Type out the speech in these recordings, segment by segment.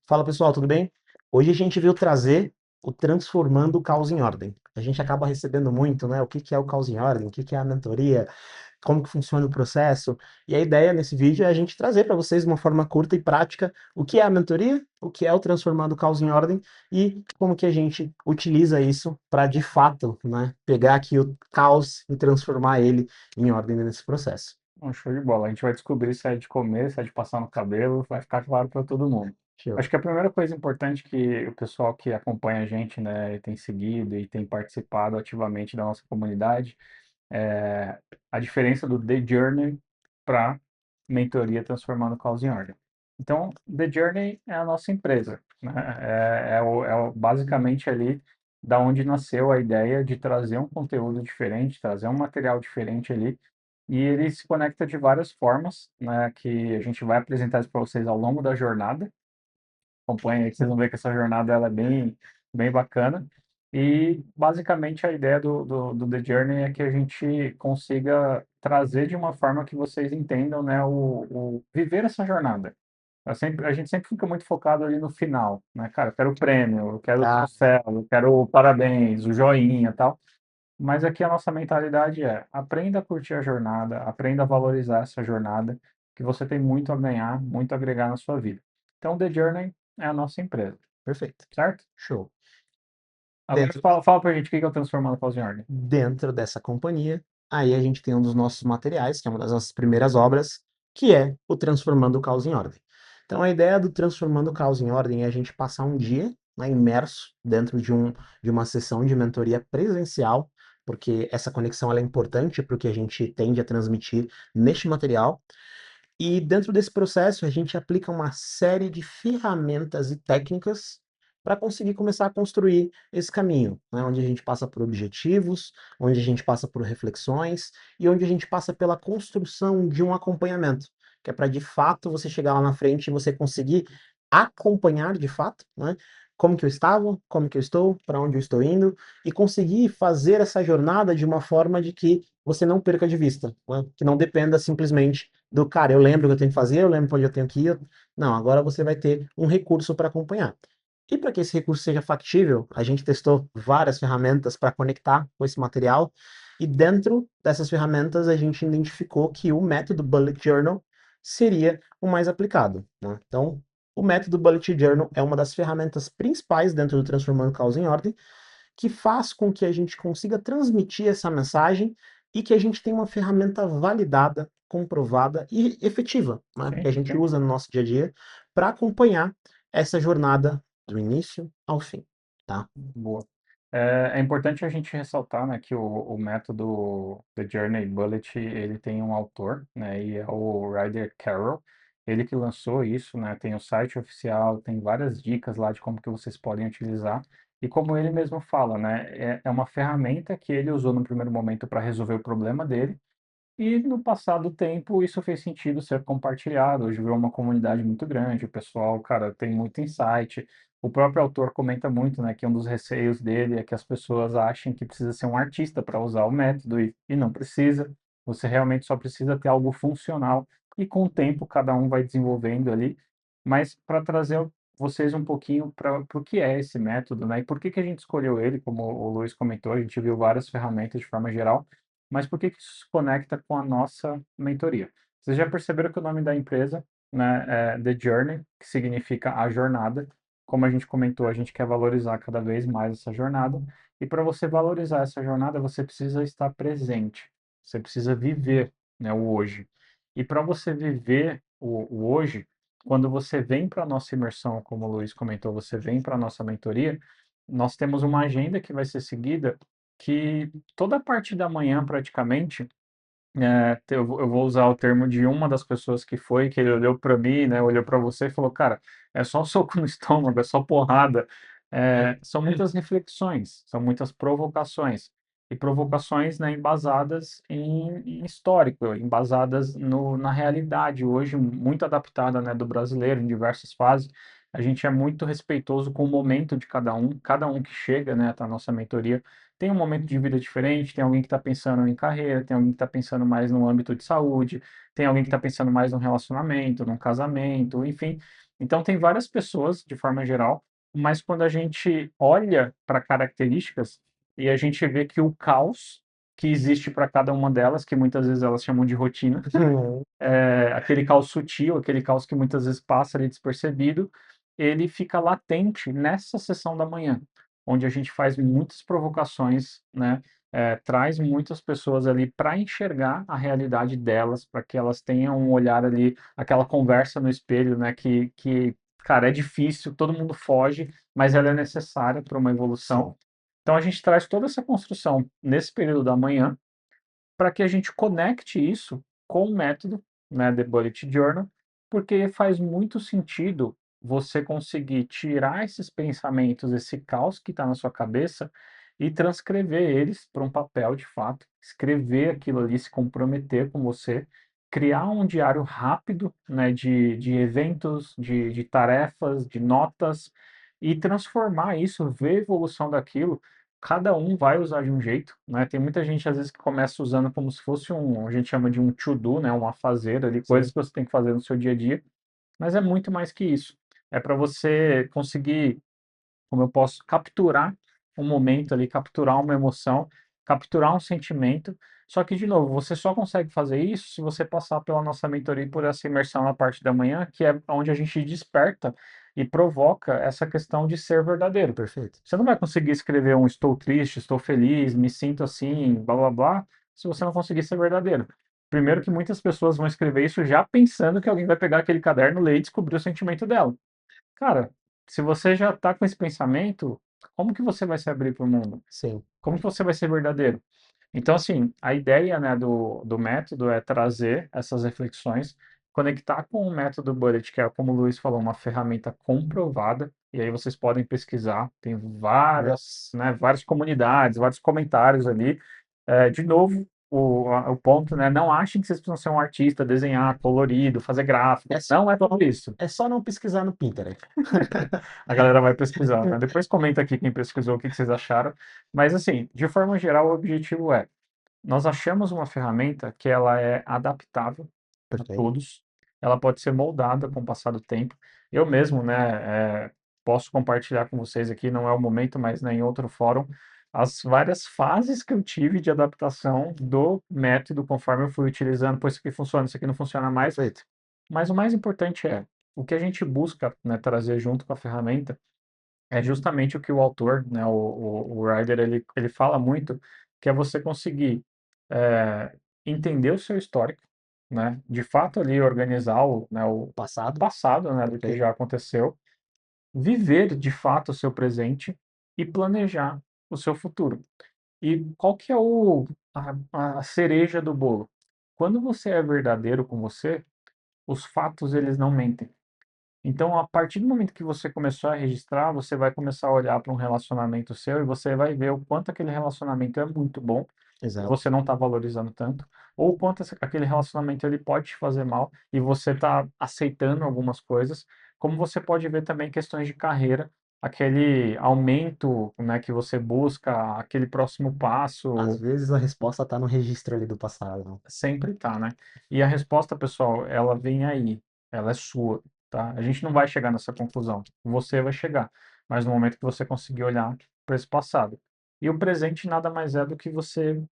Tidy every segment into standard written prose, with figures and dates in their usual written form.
Fala pessoal, tudo bem? Hoje a gente veio trazer o Transformando o Caos em Ordem. A gente acaba recebendo muito, né? O que que é o Caos em Ordem, o que que é a mentoria, como que funciona o processo. E a ideia nesse vídeo é a gente trazer para vocês de uma forma curta e prática o que é a mentoria, o que é o Transformando o Caos em Ordem e como que a gente utiliza isso para de fato, né, pegar aqui o caos e transformar ele em ordem nesse processo. Show de bola. A gente vai descobrir se é de comer, se é de passar no cabelo, vai ficar claro para todo mundo. Show. Acho que a primeira coisa importante que o pessoal que acompanha a gente, né, tem seguido e tem participado ativamente da nossa comunidade, é a diferença do The Journey para mentoria transformando caos em ordem. Então, The Journey é a nossa empresa, né? Basicamente ali da onde nasceu a ideia de trazer um conteúdo diferente, trazer um material diferente ali, e ele se conecta de várias formas, né, que a gente vai apresentar isso para vocês ao longo da jornada. Acompanhem aí que vocês vão ver que essa jornada ela é bem bacana. E basicamente a ideia do The Journey é que a gente consiga trazer de uma forma que vocês entendam, né, o viver essa jornada. A gente sempre fica muito focado ali no final, né, cara? Eu quero o prêmio, eu quero o Tá. troféu, eu quero o parabéns, o joinha e tal. Mas aqui a nossa mentalidade é: aprenda a curtir a jornada, aprenda a valorizar essa jornada, que você tem muito a ganhar, muito a agregar na sua vida. Então, The Journey é a nossa empresa, Perfeito. certo? Show. Agora Dentro fala pra gente o que que é o Transformando Causa em Ordem. dentro dessa companhia, aí a gente tem um dos nossos materiais, que é uma das nossas primeiras obras, que é o Transformando o Caos em Ordem. Então, a ideia do Transformando o Caos em Ordem é a gente passar um dia, né, imerso dentro de uma sessão de mentoria presencial, porque essa conexão ela é importante para o que a gente tende a transmitir neste material. E dentro desse processo, a gente aplica uma série de ferramentas e técnicas para conseguir começar a construir esse caminho, né? Onde a gente passa por objetivos, onde a gente passa por reflexões e onde a gente passa pela construção de um acompanhamento, que é para de fato você chegar lá na frente e você conseguir acompanhar de fato, né? Como que eu estava, como que eu estou, para onde eu estou indo e conseguir fazer essa jornada de uma forma de que você não perca de vista, né? Que não dependa simplesmente do cara, eu lembro o que eu tenho que fazer, eu lembro para onde eu tenho que ir. Não, agora você vai ter um recurso para acompanhar. E para que esse recurso seja factível, a gente testou várias ferramentas para conectar com esse material, e dentro dessas ferramentas a gente identificou que o método Bullet Journal seria o mais aplicado, né? Então, o método Bullet Journal é uma das ferramentas principais dentro do Transformando Causa em Ordem, que faz com que a gente consiga transmitir essa mensagem e que a gente tenha uma ferramenta validada, comprovada e efetiva, né, que Sim, a gente sim. usa no nosso dia a dia para acompanhar essa jornada do início ao fim, tá? Boa. É importante a gente ressaltar, né, que o método The Journey Bullet, ele tem um autor, né, e é o Ryder Carroll. Ele que lançou isso, né, tem o site oficial, tem várias dicas lá de como que vocês podem utilizar. E como ele mesmo fala, né, é uma ferramenta que ele usou no primeiro momento para resolver o problema dele, e no passado tempo isso fez sentido ser compartilhado. Hoje virou uma comunidade muito grande, o pessoal, cara, tem muito insight. O próprio autor comenta muito, né, que um dos receios dele é que as pessoas achem que precisa ser um artista para usar o método e não precisa. Você realmente só precisa ter algo funcional e com o tempo cada um vai desenvolvendo ali. Mas para trazer vocês um pouquinho para o que é esse método, né, e por que que a gente escolheu ele, como o Luiz comentou, a gente viu várias ferramentas de forma geral, mas por que que isso se conecta com a nossa mentoria? Vocês já perceberam que o nome da empresa, né, é The Journey, que significa a jornada. Como a gente comentou, a gente quer valorizar cada vez mais essa jornada. E para você valorizar essa jornada, você precisa estar presente. Você precisa viver, né, o hoje. E para você viver o hoje, quando você vem para a nossa imersão, como o Luiz comentou, você vem para a nossa mentoria, nós temos uma agenda que vai ser seguida que toda a parte da manhã, praticamente, eu vou usar o termo de uma das pessoas que foi, que ele olhou para mim, né, olhou para você e falou, cara, é só soco no estômago, é só porrada. São muitas reflexões, são muitas provocações. E provocações, né, embasadas em histórico, embasadas na realidade, hoje muito adaptada, né, do brasileiro, em diversas fases. A gente é muito respeitoso com o momento de cada um que chega, né, até a nossa mentoria tem um momento de vida diferente, tem alguém que está pensando em carreira, tem alguém que está pensando mais no âmbito de saúde, tem alguém que está pensando mais no relacionamento, num casamento, enfim. Então, tem várias pessoas, de forma geral, mas quando a gente olha para características e a gente vê que o caos que existe para cada uma delas, que muitas vezes elas chamam de rotina, aquele caos sutil, aquele caos que muitas vezes passa ali despercebido, ele fica latente nessa sessão da manhã, onde a gente faz muitas provocações, né? Traz muitas pessoas ali para enxergar a realidade delas, para que elas tenham um olhar ali, aquela conversa no espelho, né? Cara, é difícil, todo mundo foge, mas ela é necessária para uma Sim, evolução. Então a gente traz toda essa construção nesse período da manhã, para que a gente conecte isso com o método, né, The Bullet Journal, porque faz muito sentido você conseguir tirar esses pensamentos, esse caos que está na sua cabeça e transcrever eles para um papel de fato, escrever aquilo ali, se comprometer com você, criar um diário rápido, né, de eventos, de tarefas, de notas e transformar isso, ver a evolução daquilo. Cada um vai usar de um jeito, né? Tem muita gente às vezes que começa usando como se fosse a gente chama de um to do, né? Um afazer ali, coisas sim. que você tem que fazer no seu dia a dia, mas é muito mais que isso. É para você conseguir, como eu posso capturar um momento ali, capturar uma emoção, capturar um sentimento. Só que, de novo, você só consegue fazer isso se você passar pela nossa mentoria e por essa imersão na parte da manhã, que é onde a gente desperta e provoca essa questão de ser verdadeiro. Perfeito. Você não vai conseguir escrever um estou triste, estou feliz, me sinto assim, blá blá blá, se você não conseguir ser verdadeiro. Primeiro que muitas pessoas vão escrever isso já pensando que alguém vai pegar aquele caderno, ler e descobrir o sentimento dela. Cara, se você já está com esse pensamento, como que você vai se abrir para o mundo? Sim, Como que você vai ser verdadeiro? Então, assim, a ideia, né, do método é trazer essas reflexões, conectar com o método Bullet, que é, como o Luiz falou, uma ferramenta comprovada, e aí vocês podem pesquisar, tem né? várias, né, várias comunidades, vários comentários ali. De novo, o ponto, né, não achem que vocês precisam ser um artista, desenhar colorido, fazer gráfico. É Não é só, tudo isso. é só não pesquisar no Pinterest. A galera vai pesquisar, né? Depois comenta aqui quem pesquisou, o que que vocês acharam. Mas, assim, de forma geral, o objetivo é nós achamos uma ferramenta que ela é adaptável a Perfeito. todos, ela pode ser moldada com o passar do tempo. Eu mesmo, né, posso compartilhar com vocês aqui, não é o momento, mas, né, em outro fórum, as várias fases que eu tive de adaptação do método conforme eu fui utilizando, pois isso aqui funciona, isso aqui não funciona mais. Perfeito. Mas o mais importante é, o que a gente busca, né, trazer junto com a ferramenta é justamente o que o autor, né, o Ryder, ele fala muito, que é você conseguir entender o seu histórico, né, de fato ali organizar o Passado. passado, né, do que Perfeito. já aconteceu, viver de fato o seu presente e planejar o seu futuro. E qual que é a cereja do bolo? Quando você é verdadeiro com você, os fatos eles não mentem. Então, a partir do momento que você começou a registrar, você vai começar a olhar para um relacionamento seu e você vai ver o quanto aquele relacionamento é muito bom e Exato. você não está valorizando tanto, ou o quanto aquele relacionamento ele pode te fazer mal e você está aceitando algumas coisas, como você pode ver também questões de carreira, aquele aumento, né, que você busca, aquele próximo Às passo, vezes a resposta tá no registro ali do passado, não? sempre tá, né? E a resposta, pessoal, ela vem aí, ela é sua, tá? A gente não vai chegar nessa conclusão, você vai chegar, mas no momento que você conseguir olhar para esse passado. E o presente nada mais é do que você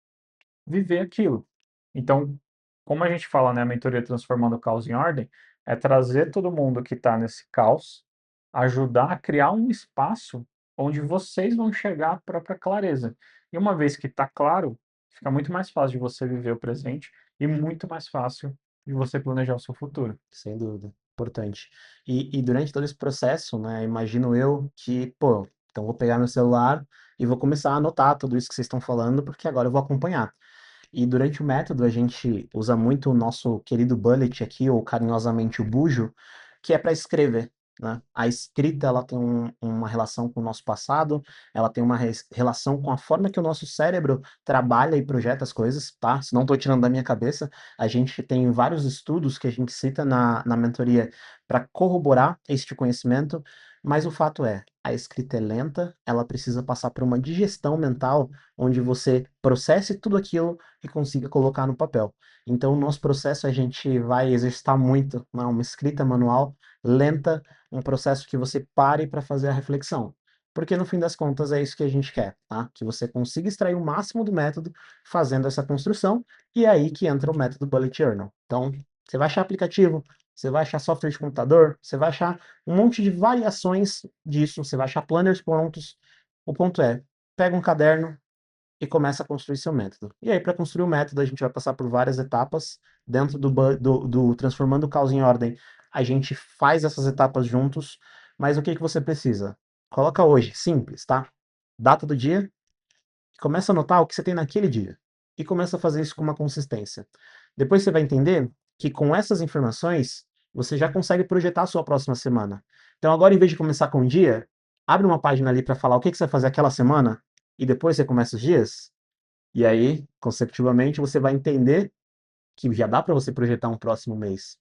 viver aquilo. Então, como a gente fala, né, a mentoria Transformando o Caos em Ordem, é trazer todo mundo que está nesse caos, ajudar a criar um espaço onde vocês vão chegar à própria clareza. E uma vez que está claro, fica muito mais fácil de você viver o presente e muito mais fácil de você planejar o seu futuro. Sem dúvida. Importante. E durante todo esse processo, né, imagino eu que, pô, então vou pegar meu celular e vou começar a anotar tudo isso que vocês estão falando, porque agora eu vou acompanhar. E durante o método a gente usa muito o nosso querido bullet aqui, ou carinhosamente o bujo, que é para escrever, né? A escrita ela tem uma relação com o nosso passado, ela tem uma relação com a forma que o nosso cérebro trabalha e projeta as coisas, tá? Isso não estou tirando da minha cabeça. A gente tem vários estudos que a gente cita na mentoria para corroborar este conhecimento. Mas o fato é, a escrita é lenta, ela precisa passar por uma digestão mental, onde você processe tudo aquilo e consiga colocar no papel. Então, o nosso processo a gente vai exercitar muito, né, uma escrita manual lenta, um processo que você pare para fazer a reflexão. Porque no fim das contas é isso que a gente quer, tá? Que você consiga extrair o máximo do método fazendo essa construção, e é aí que entra o método Bullet Journal. Então, você vai achar aplicativo, você vai achar software de computador, você vai achar um monte de variações disso, você vai achar planners prontos. O ponto é, pega um caderno e começa a construir seu método. E aí, para construir o método, a gente vai passar por várias etapas. Dentro do Transformando o Caos em Ordem, a gente faz essas etapas juntos, mas o que que você precisa? Coloca hoje, simples, tá? Data do dia, começa a anotar o que você tem naquele dia. E começa a fazer isso com uma consistência. Depois você vai entender que com essas informações, você já consegue projetar a sua próxima semana. Então agora, em vez de começar com um dia, abre uma página ali para falar o que que você vai fazer aquela semana e depois você começa os dias. E aí, consecutivamente, você vai entender que já dá para você projetar um próximo mês.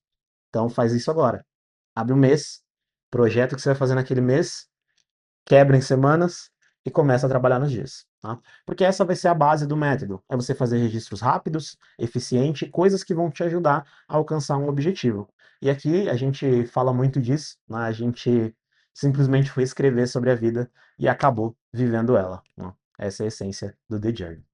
Então faz isso agora. Abre um mês, projeta o que você vai fazer naquele mês, quebra em semanas e começa a trabalhar nos dias, tá? Porque essa vai ser a base do método. É você fazer registros rápidos, eficiente, coisas que vão te ajudar a alcançar um objetivo. E aqui a gente fala muito disso, né? A gente simplesmente foi escrever sobre a vida e acabou vivendo ela, né? Essa é a essência do The Journey.